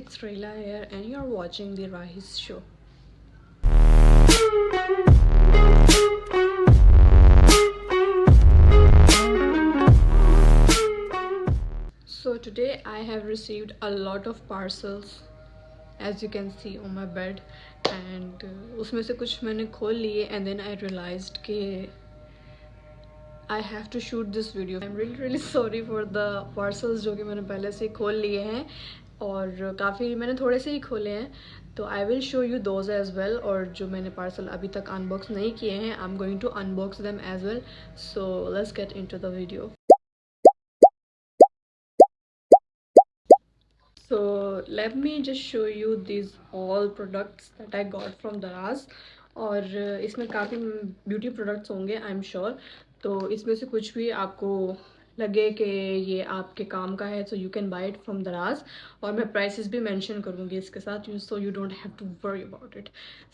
it's Rayla here and you're watching the Rahis show. So today I have received a lot of parcels as you can see on my bed and उसमें से कुछ मैंने खोल लिए and then I realized कि I have to shoot this video. I'm really sorry for the parcels जो कि मैंने पहले से खोल लिए हैं और काफ़ी मैंने थोड़े से ही खोले हैं, तो I will show you those as well. और जो मैंने पार्सल अभी तक अनबॉक्स नहीं किए हैं, I'm going to unbox them as well. So let's get into the video. So let me just show you these all products that I got from Daraz. और इसमें काफ़ी ब्यूटी प्रोडक्ट्स होंगे I am sure, तो इसमें से कुछ भी आपको लगे कि ये आपके काम का है, so you can buy it from Daraz. और मैं प्राइसेस भी मेंशन करूँगी इसके साथ, so you don't have to worry about it.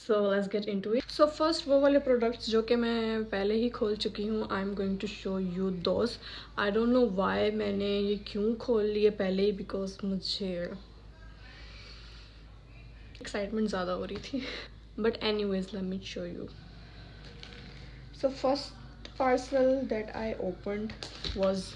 So let's get into it. So first वो वाले प्रोडक्ट्स जो कि मैं पहले ही खोल चुकी हूँ, I am going to show you those. I don't know why मैंने ये क्यों खोल लिए पहले ही, बिकॉज मुझे एक्साइटमेंट ज़्यादा हो रही थी. But anyways, let me show you. So first parcel that I opened was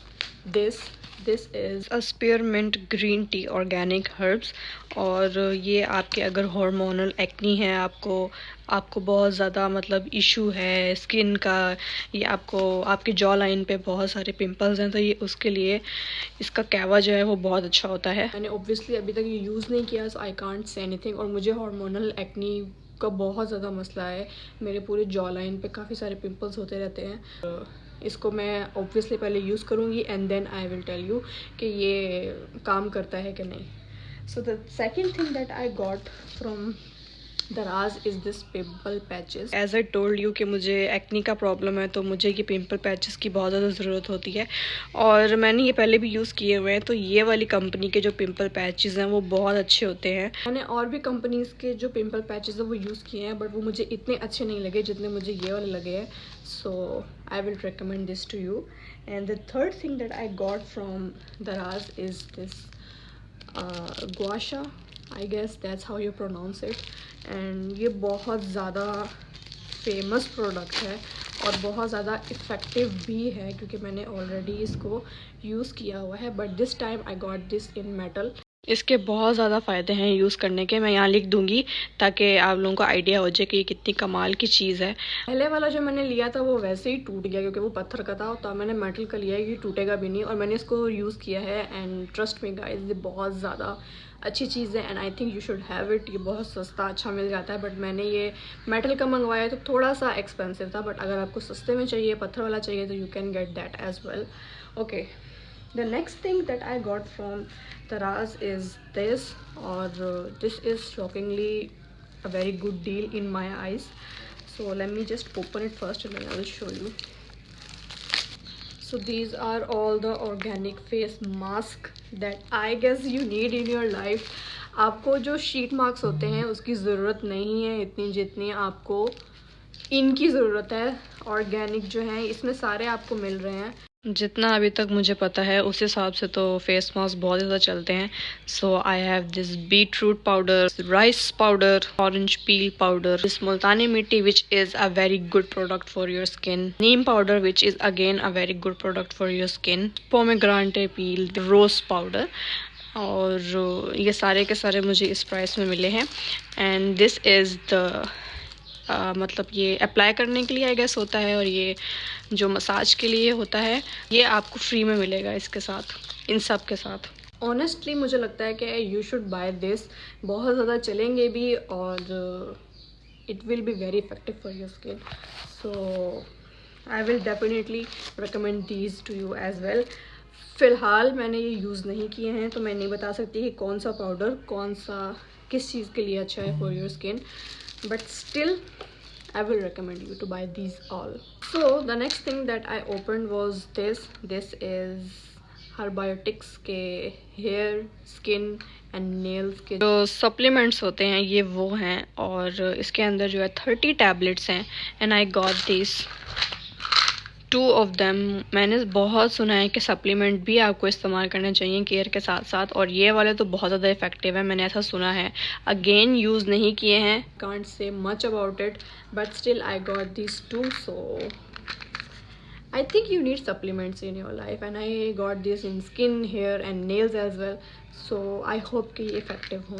this. This is a spearmint green tea organic herbs. और ये आपके अगर हार्मोनल एक्नी है, आपको बहुत ज़्यादा मतलब इशू है स्किन का, ये आपके जॉ लाइन पे बहुत सारे पिंपल्स हैं, तो ये उसके लिए इसका कहवा जो है वो बहुत अच्छा होता है. मैंने ऑब्वियसली अभी तक ये यूज़ नहीं किया, सो आई कांट से एनीथिंग. और मुझे हार्मोनल एक्नी का बहुत ज़्यादा मसला है, मेरे पूरे जॉ लाइन पे काफ़ी सारे पिंपल्स होते रहते हैं. इसको मैं ऑब्वियसली पहले यूज़ करूँगी and then I will tell you कि ये काम करता है कि नहीं. So the second thing that I got from Daraz is this pimple patches. As I told you कि मुझे एक्नी का प्रॉब्लम है, तो मुझे ये पिम्पल पैचेस की बहुत ज़्यादा ज़रूरत होती है. और मैंने ये पहले भी यूज़ किए हुए हैं, तो ये वाली कंपनी के जो पिम्पल पैचेस हैं वो बहुत अच्छे होते हैं. मैंने और भी कंपनीज़ के जो पिम्पल पैचेस हैं वो यूज़ किए हैं, बट वो मुझे इतने अच्छे नहीं लगे जितने मुझे ये वाले लगे हैं. So I will recommend this to you. And the third thing that I got from Daraz is this gua sha. I guess that's how you pronounce it. and ये बहुत ज़्यादा फेमस प्रोडक्ट है और बहुत ज़्यादा इफ़ेक्टिव भी है, क्योंकि मैंने ऑलरेडी इसको यूज़ किया हुआ है. But this time I got this in metal. इसके बहुत ज़्यादा फ़ायदे हैं यूज़ करने के, मैं यहाँ लिख दूँगी ताकि आप लोगों को आइडिया हो जाए कि ये कितनी कमाल की चीज़ है. पहले वाला जो मैंने लिया था वो वैसे ही टूट गया क्योंकि वो पत्थर का था, तो मैंने मेटल का लिया है, ये टूटेगा भी नहीं. और मैंने इसको यूज़ किया है एंड ट्रस्ट मी गाइस, ये बहुत ज़्यादा अच्छी चीज़ है and I think you should have it. ये बहुत सस्ता अच्छा मिल जाता है, बट मैंने ये मेटल का मंगवाया तो थोड़ा सा एक्सपेंसिव था. बट अगर आपको सस्ते में चाहिए, पत्थर वाला चाहिए, तो you can get that as well. Okay, the next thing that I got from Daraz is this, or this is shockingly a very good deal in my eyes. So let me just open it first and then I will show you. So these are all the organic face mask that I guess you need in your life. आपको जो sheet marks होते हैं उसकी ज़रूरत नहीं है इतनी जितनी आपको इनकी ज़रूरत है. ऑर्गेनिक जो है इसमें सारे आपको मिल रहे हैं. जितना अभी तक मुझे पता है उस हिसाब से तो फेस मास्क बहुत ज़्यादा चलते हैं. So I have this beetroot powder, rice powder, orange peel powder, this Multani mitti which is a very good product for your skin, neem powder which is again a very good product for your skin, pomegranate peel, rose powder. और ये सारे के सारे मुझे इस price में मिले हैं. एंड दिस इज़ द मतलब ये अप्लाई करने के लिए आई गेस होता है, और ये जो मसाज के लिए होता है ये आपको फ्री में मिलेगा इसके साथ, इन सब के साथ. ऑनेस्टली मुझे लगता है कि यू शुड बाय दिस. बहुत ज़्यादा चलेंगे भी और it will be very effective for your skin. So I will definitely recommend these to you as well. फ़िलहाल मैंने ये यूज़ नहीं किए हैं, तो मैं नहीं बता सकती कि कौन सा पाउडर किस चीज़ के लिए अच्छा है for your skin. But still I will recommend you to buy these all. So the next thing that I opened was this. This is Herbiotics के हेयर, स्किन एंड नेल्स के जो सप्लीमेंट्स होते हैं ये वो हैं. और इसके अंदर जो है 30 टैबलेट्स हैं. And I got this 2 of them. मैंने बहुत सुना है कि सप्लीमेंट भी आपको इस्तेमाल करने चाहिए केयर के साथ साथ, और ये वाले तो बहुत ज़्यादा इफेक्टिव है, मैंने ऐसा सुना है। अगेन यूज़ नहीं किए हैं, can't say much about it, but still I got this 2, so I think you need supplements in your life, and I got this in skin, hair and nails as well, so I hope कि ये effective हो।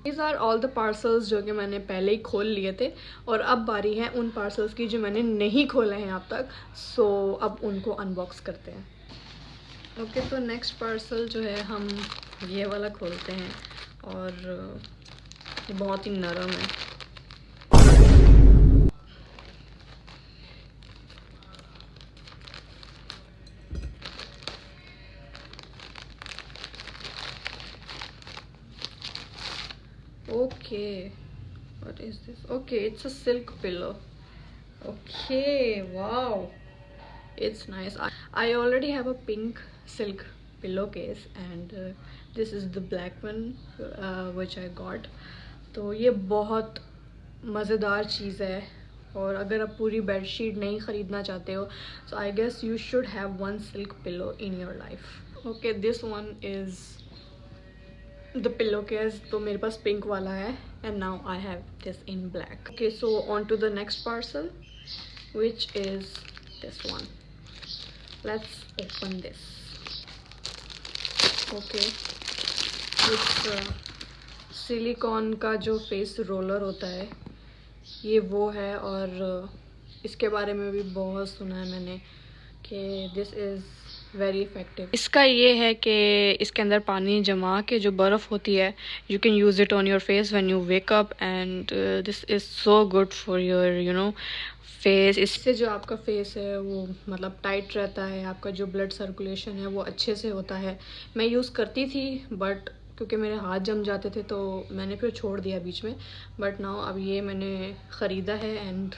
These are all the parcels जो कि मैंने पहले ही खोल लिए थे, और अब बारी है उन parcels की जो मैंने नहीं खोले हैं अब तक, so अब उनको unbox करते हैं। ओके, तो नेक्स्ट पार्सल जो है हम ये वाला खोलते हैं, और ये बहुत ही नरम है। Okay, what is this? Okay, it's a silk pillow. Okay, wow, it's nice. I already have a pink silk pillowcase, and this is the black one which I got. तो ये बहुत मज़ेदार चीज़ है, और अगर आप पूरी बेडशीट नहीं ख़रीदना चाहते हो, so I guess you should have one silk pillow in your life. Okay, this one is the pillowcase, तो मेरे पास पिंक वाला है, and now I have this in black. Okay, so on to the next parcel, which is this one. Let's open this. Okay, it's silicon का जो face roller होता है, ये वो है, और इसके बारे में भी बहुत सुना है मैंने कि दिस इज़ वेरी इफेक्टिव। इसका ये है कि इसके अंदर पानी जमा के जो बर्फ़ होती है, you can use it on your face when you wake up, and this is so good for your face. इससे जो आपका फेस है वो मतलब टाइट रहता है, आपका जो ब्लड सर्कुलेशन है वो अच्छे से होता है। मैं यूज़ करती थी, बट क्योंकि मेरे हाथ जम जाते थे तो मैंने फिर छोड़ दिया बीच में, बट नाउ अब ये मैंने ख़रीदा है, एंड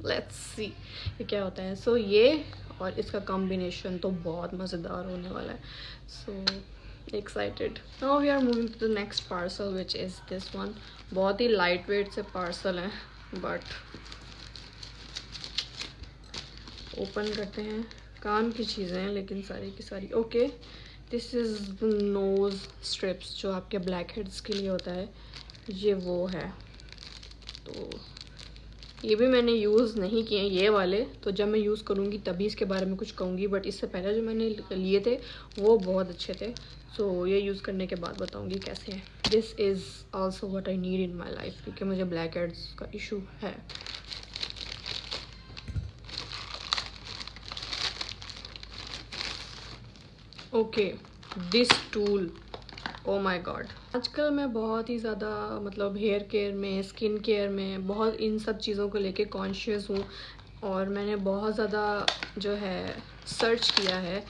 लेट्स सी ये क्या होता है। सो ये और इसका कॉम्बिनेशन तो बहुत मज़ेदार होने वाला है, so excited. Now we are moving to the next parcel, which is this one. बहुत ही लाइट वेट से पार्सल है, बट ओपन करते हैं। काम की चीज़ें हैं लेकिन सारी की सारी। Okay, this is the nose strips जो आपके ब्लैक हेड्स के लिए होता है, ये वो है। तो ये भी मैंने यूज़ नहीं किए ये वाले, तो जब मैं यूज़ करूँगी तभी इसके बारे में कुछ कहूँगी, बट इससे पहले जो मैंने लिए थे वो बहुत अच्छे थे, सो ये यूज़ करने के बाद बताऊँगी कैसे हैं। This is also what I need in my life, क्योंकि मुझे ब्लैक हेड्स का इशू है। Okay, this tool, oh my god. आजकल मैं बहुत ही ज़्यादा मतलब हेयर केयर में, स्किन केयर में बहुत इन सब चीज़ों को लेके कॉन्शियस हूँ, और मैंने बहुत ज़्यादा जो है सर्च किया है,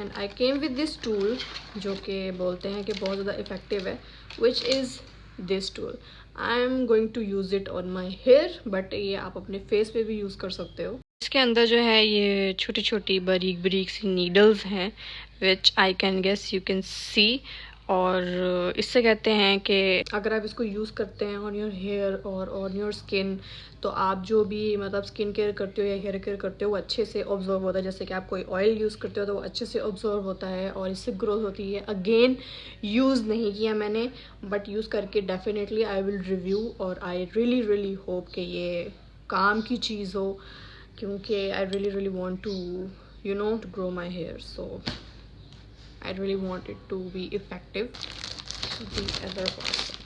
and I came with this tool जो कि बोलते हैं कि बहुत ज़्यादा इफ़ेक्टिव है, which is this tool. I am going to use it on my hair, but ये आप अपने फेस पे भी यूज़ कर सकते हो। इसके अंदर जो है ये छोटी छोटी बारीक बारीक सी नीडल्स हैं, which I can guess you can see, और इससे कहते हैं कि अगर आप इसको यूज़ करते हैं ऑन योर हेयर और ऑन योर स्किन, तो आप जो भी मतलब स्किन केयर करते हो या हेयर केयर करते हो वो अच्छे से ऑब्जर्व होता है। जैसे कि आप कोई ऑयल यूज़ करते हो तो वो अच्छे से ऑब्जर्व होता है और इससे ग्रोथ होती है। अगेन यूज़ नहीं किया मैंने, बट यूज़ करके डेफिनेटली आई विल रिव्यू, और आई रियली होप कि ये काम की चीज़ हो, क्योंकि I really want to to grow my hair, so I really want it to be effective. The other parcel,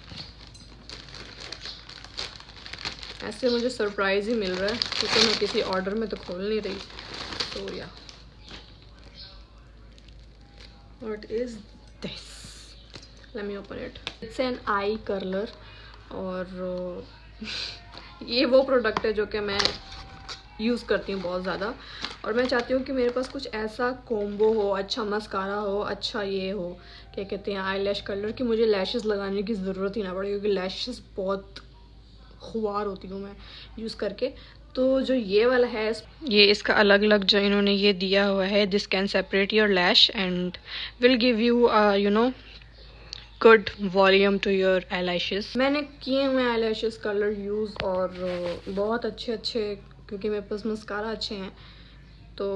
ऐसे मुझे सरप्राइज ही मिल रहा है क्योंकि मैं किसी ऑर्डर में तो खोल नहीं रही। So yeah, what is this? Let me open it. It's an eye curler, और ये वो प्रोडक्ट है जो कि मैं यूज़ करती हूँ बहुत ज़्यादा, और मैं चाहती हूँ कि मेरे पास कुछ ऐसा कॉम्बो हो, अच्छा मस्कारा हो, अच्छा ये हो, क्या कहते हैं, आई लैश कलर, कि मुझे लैशेस लगाने की ज़रूरत ही ना पड़े, क्योंकि लैशेस बहुत खुआर होती हूँ मैं यूज़ करके। तो जो ये वाला है, ये इसका अलग अलग जो इन्होंने ये दिया हुआ है, this can separate your lash and will give you good volume to your eye lashes. मैंने किए हुए आई लैशेस कलर यूज़, और बहुत अच्छे, क्योंकि मेरे पास मस्कारा अच्छे हैं, तो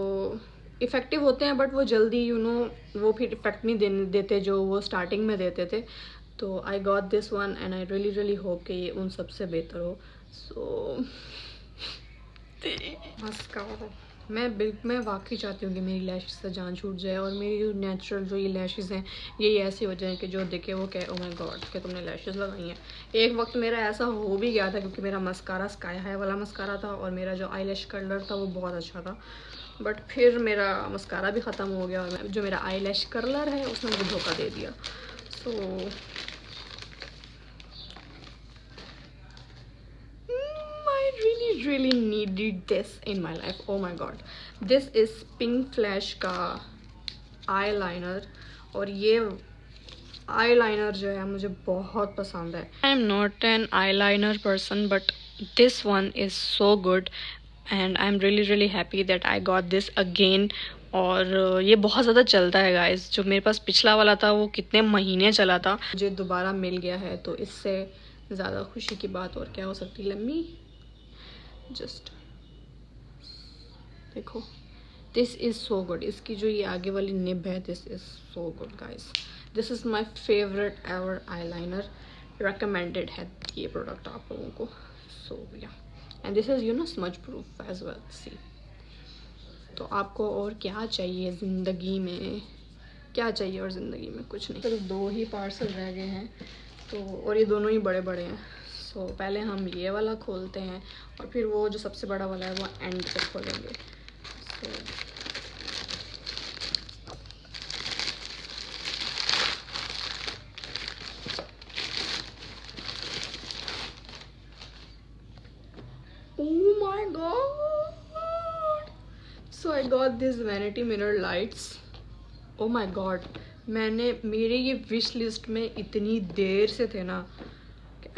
इफ़ेक्टिव होते हैं बट वो जल्दी वो फिर इफ़ेक्ट नहीं देते जो वो स्टार्टिंग में देते थे। तो I got this one and I really really hope कि ये उन सबसे बेहतर हो। सो मस्कारा मैं वाकई चाहती हूँ कि मेरी लैशेस से जान छूट जाए और मेरी जो नेचुरल जो ये लैशेस हैं ये ऐसी हो जाए कि जो देखे वो कहे ओ माय गॉड कि तुमने लैशेस लगाई हैं। एक वक्त मेरा ऐसा हो भी गया था क्योंकि मेरा मस्कारा स्काई हाई वाला मस्कारा था और मेरा जो आई लैश कर्लर था वो बहुत अच्छा था, बट फिर मेरा मस्कारा भी ख़त्म हो गया और जो मेरा आई लैश कर्लर है उसने मुझे धोखा दे दिया। सो really needed this in my life. Oh my god, this is Pink Flash का eyeliner और ये eyeliner जो है मुझे बहुत पसंद है। I am not an eyeliner person but this one is so good and I am really happy that I got this again। और ये बहुत ज़्यादा चलता है गाइस, जो मेरे पास पिछला वाला था वो कितने महीने चला था, मुझे दोबारा मिल गया है तो इससे ज़्यादा खुशी की बात और क्या हो सकती है। लम्मी जस्ट देखो, दिस इज़ सो गुड। इसकी जो ये आगे वाली निब है this is so good guys, this is my favourite ever eyeliner. Recommended है ये प्रोडक्ट आप लोगों को। So yeah and this is smudge proof as well. See तो आपको और क्या चाहिए ज़िंदगी में, क्या चाहिए और ज़िंदगी में कुछ नहीं। सिर्फ 2 ही पार्सल रह गए हैं तो, और ये दोनों ही बड़े बड़े हैं। तो पहले हम ये वाला खोलते हैं और फिर वो जो सबसे बड़ा वाला है वो एंड पे खोलेंगे। Oh my god! So I got this vanity mirror lights. Oh my god! मेरे ये विश लिस्ट में इतनी देर से थे ना,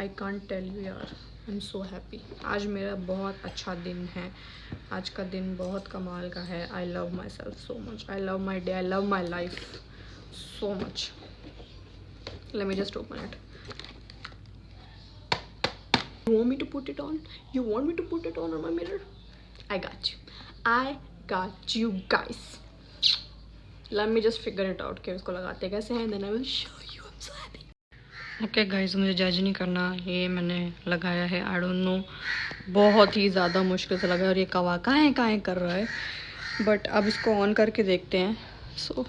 आई कांट टेल यू यार। आई एम सो हैप्पी। आज मेरा बहुत अच्छा दिन है, आज का दिन बहुत कमाल का है। I love my self so much, I love my day, I love my life so much. Let me just open it. You want me to put it on? You want me to put it on my mirror? I got you. I got you guys. Let me just figure it out कि इसको लगाते कैसे हैं, then I will show you. I'm so happy. Okay guys, मुझे जज नहीं करना, ये मैंने लगाया है। आई डोंट नो, बहुत ही ज़्यादा मुश्किल से लगा और ये कहाँ कर रहा है, बट अब इसको ऑन करके देखते हैं। So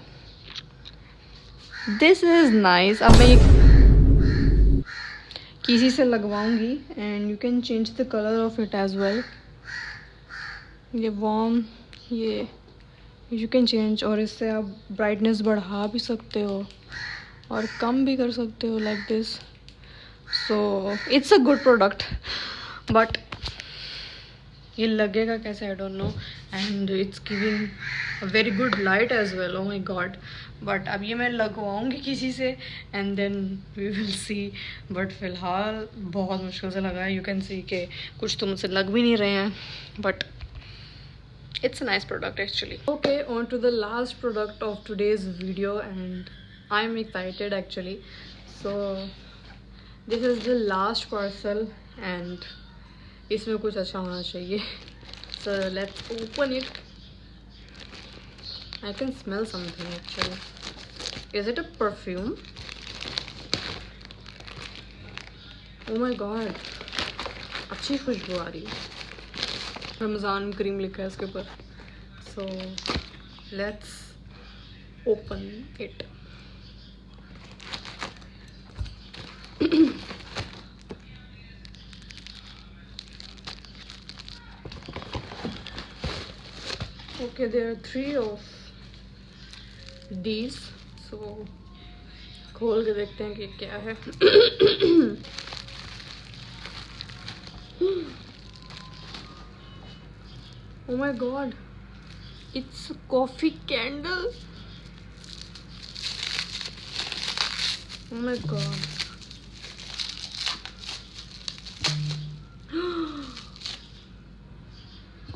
this is nice. अब मैं ये किसी से लगवाऊंगी and you can change the colour of it as well. ये वार्म, ये यू कैन चेंज, और इससे आप ब्राइटनेस बढ़ा भी सकते हो और कम भी कर सकते हो like this. So it's a good product, but ये लगेगा कैसे I don't know, and it's giving a very good light as well. Oh my god, but अब ये मैं लगवाऊंगी किसी से and then we will see. But फिलहाल बहुत मुश्किल से लगा है। यू कैन सी के कुछ तो मुझसे लग भी नहीं रहे हैं, but it's a nice product actually. Okay, on to the last product of today's video and I'm excited actually. So this is the last parcel and इसमें कुछ अच्छा होना चाहिए. So let's open it. I can smell something actually. Is it a perfume? Oh my god, अच्छी खुशबू आ रही है. Ramzan cream लिखा है इसके ऊपर. So let's open it. Okay, there are 3 of these. So खोल के देखते हैं कि क्या है. Oh my god, it's a coffee candle. Oh my god.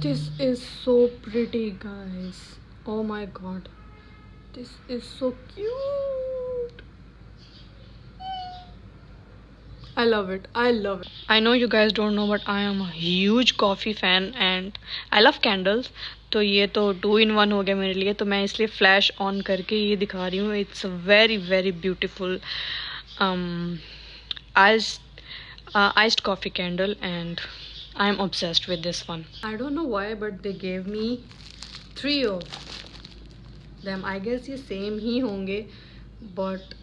This is so pretty guys. Oh my god, this is so cute. I love it. I love it. I know you guys don't know, but I am a huge coffee fan and I love candles. तो ये तो 2 in 1 हो गया मेरे लिए, तो मैं इसलिए फ्लैश ऑन करके ये दिखा रही हूँ. It's very very beautiful iced coffee candle and I am obsessed with this one. I don't know why, but they gave me 3 of them. I guess ये same ही होंगे, but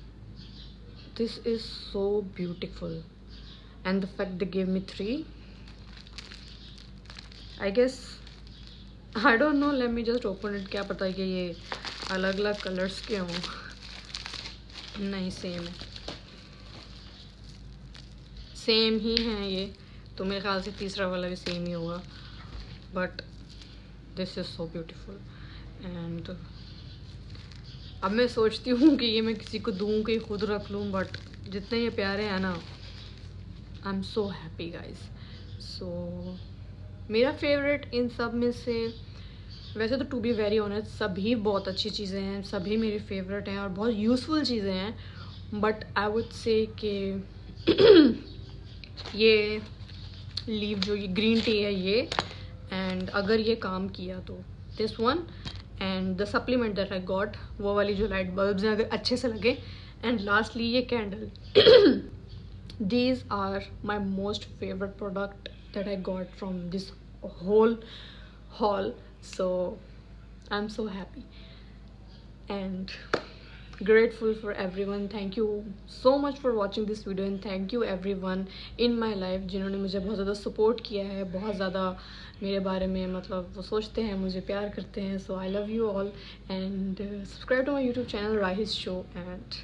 this is so beautiful and the fact they gave me 3, I guess, I don't know, let me just open it. क्या पता कि ये अलग अलग colours के हों. नहीं, सेम है, सेम ही हैं ये, तो मेरे ख्याल से तीसरा वाला भी सेम ही होगा. But this is so beautiful and अब मैं सोचती हूँ कि ये मैं किसी को दूँ कि खुद रख लूँ, बट जितने ये प्यारे हैं ना, I am so happy guys. So मेरा फेवरेट इन सब में से, वैसे तो टू बी वेरी ऑनेस्ट सभी बहुत अच्छी चीज़ें हैं, सभी मेरे फेवरेट हैं और बहुत यूज़फुल चीज़ें हैं. बट आई वुड से कि ये लीव जो ये ग्रीन टी है ये, एंड अगर ये काम किया तो this one and the supplement that I got, वो वाली जो लाइट बल्ब्स हैं अगर अच्छे से लगे, एंड लास्टली ये candle. these are my most favorite product that I got from this whole haul. So I'm so happy and grateful for everyone. Thank you so much for watching this video and thank you everyone in my life जिन्होंने मुझे बहुत ज़्यादा support किया है, बहुत ज़्यादा मेरे बारे में मतलब वो सोचते हैं, मुझे प्यार करते हैं. So I love you all and subscribe to my YouTube channel Rahis Show and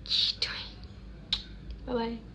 keep doing. Bye bye.